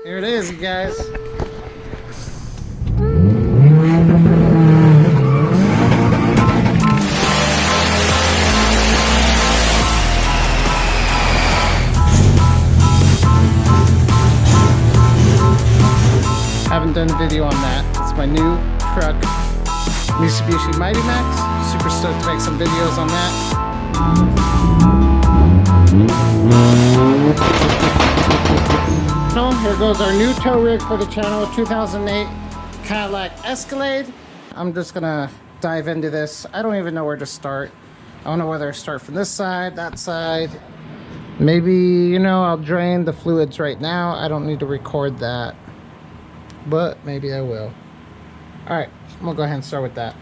Here it is, you guys. Haven't done a video on that. It's my new truck, Mitsubishi Mighty Max. Super stoked to make some videos on that. Here goes our new tow rig for the channel, 2008 Cadillac Escalade. I'm just gonna dive into this. I don't even know where to start. I don't know whether to start from this side, that side. Maybe, you know, I'll drain the fluids right now. I don't need to record that, but maybe I will. All right, I'm gonna go ahead and start with that.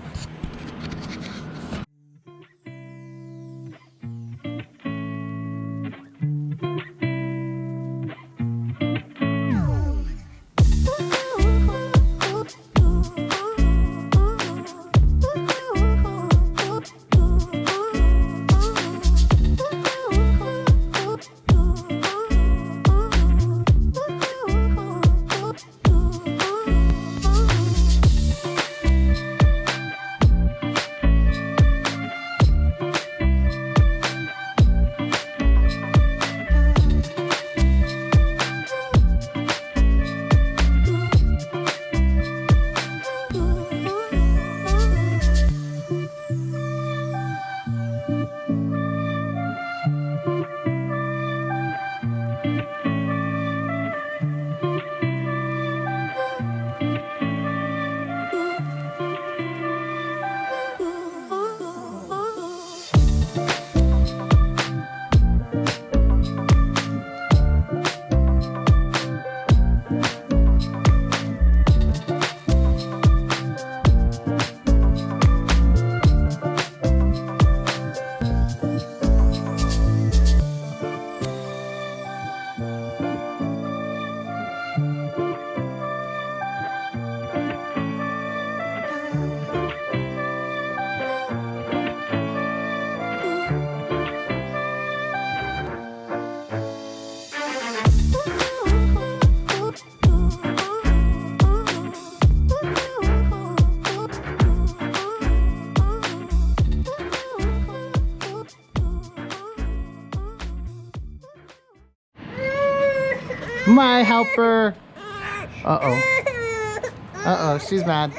My helper. Uh-oh. Uh-oh, she's mad.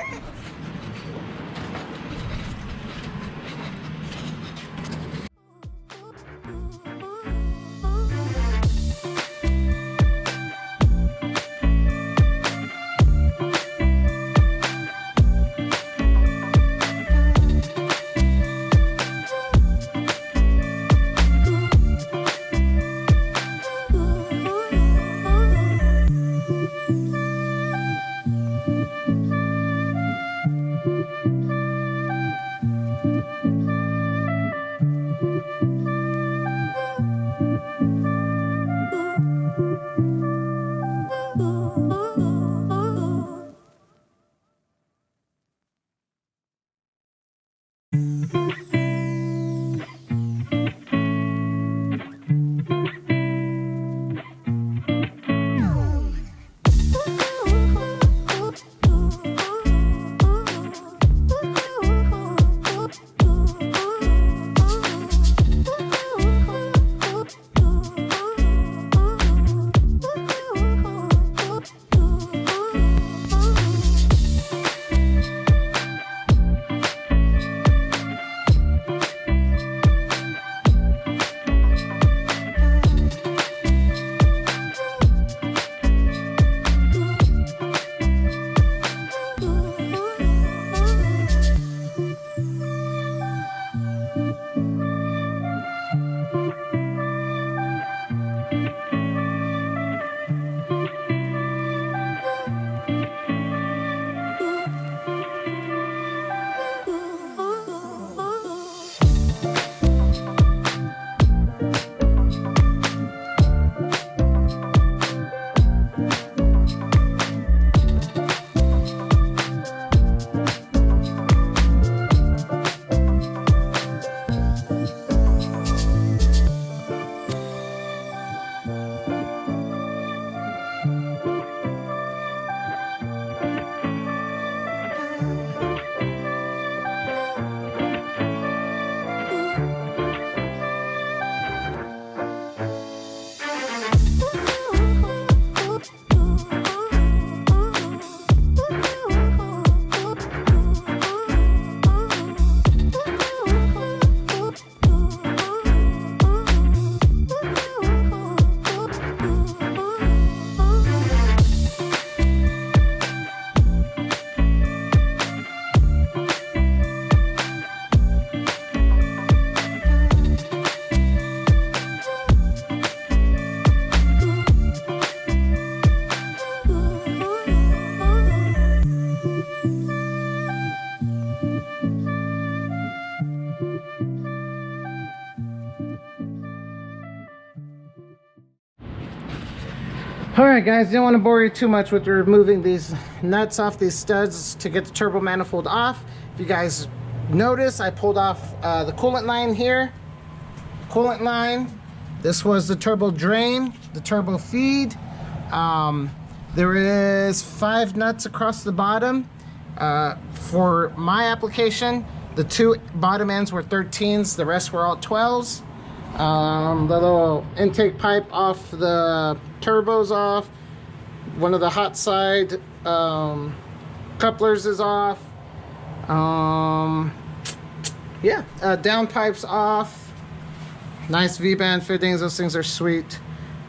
Alright guys, didn't want to bore you too much with removing these nuts off these studs to get the turbo manifold off. If you guys notice, I pulled off the coolant line here. Coolant line. This was the turbo drain, the turbo feed. There is 5 nuts across the bottom. For my application, the 2 bottom ends were 13s, the rest were all 12s. The little intake pipe off the turbos off. One of the hot side couplers is off. Yeah, down pipes off. Nice V-band fittings, those things are sweet.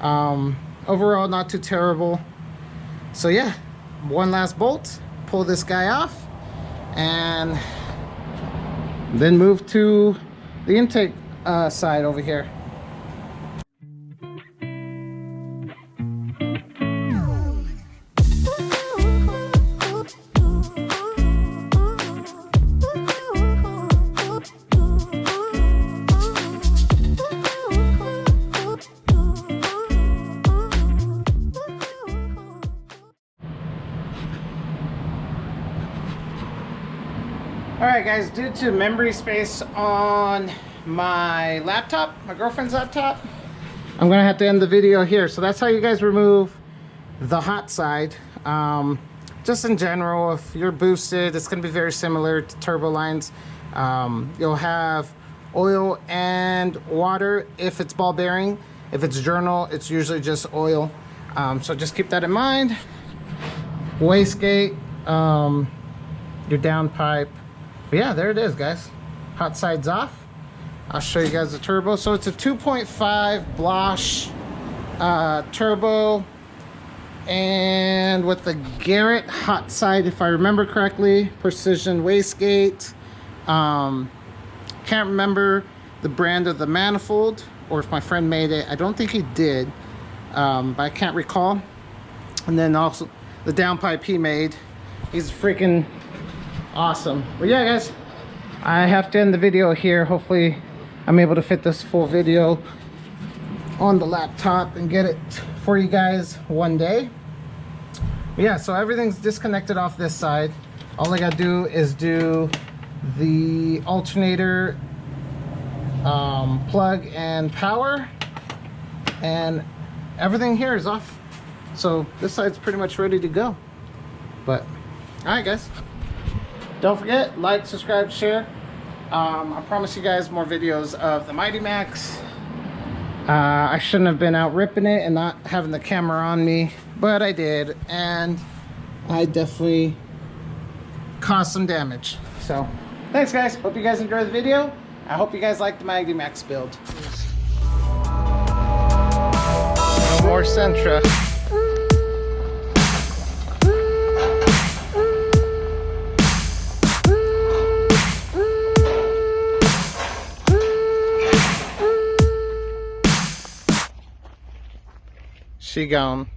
Overall, not too terrible. So yeah, one last bolt, pull this guy off, and then move to the intake side over here. Alright guys, due to memory space on my laptop, my girlfriend's laptop, I'm gonna have to end the video here. So that's how you guys remove the hot side. Just in general, if you're boosted, it's gonna be very similar to turbo lines. You'll have oil and water if it's ball bearing. If it's journal, it's usually just oil. So just keep that in mind. Wastegate, your down pipe. But yeah, there it is, guys. Hot side's off. I'll show you guys the turbo. So it's a 2.5 bloush turbo, and with the Garrett hot side, if I remember correctly, precision wastegate. Can't remember the brand of the manifold, or if my friend made it. I don't think he did, but I can't recall. And then also the downpipe he made. He's freaking awesome. But yeah guys, I have to end the video here. Hopefully I'm able to fit this full video on the laptop and get it for you guys one day. But yeah, so everything's disconnected off this side. All I gotta do is do the alternator plug and power, and everything here is off. So this side's pretty much ready to go. But all right guys, don't forget, like, subscribe, share. I promise you guys more videos of the Mighty Max. I shouldn't have been out ripping it and not having the camera on me, but I did, and I definitely caused some damage. So thanks guys, hope you guys enjoyed the video. I hope you guys like the Mighty Max build. No more Sentra. She gone.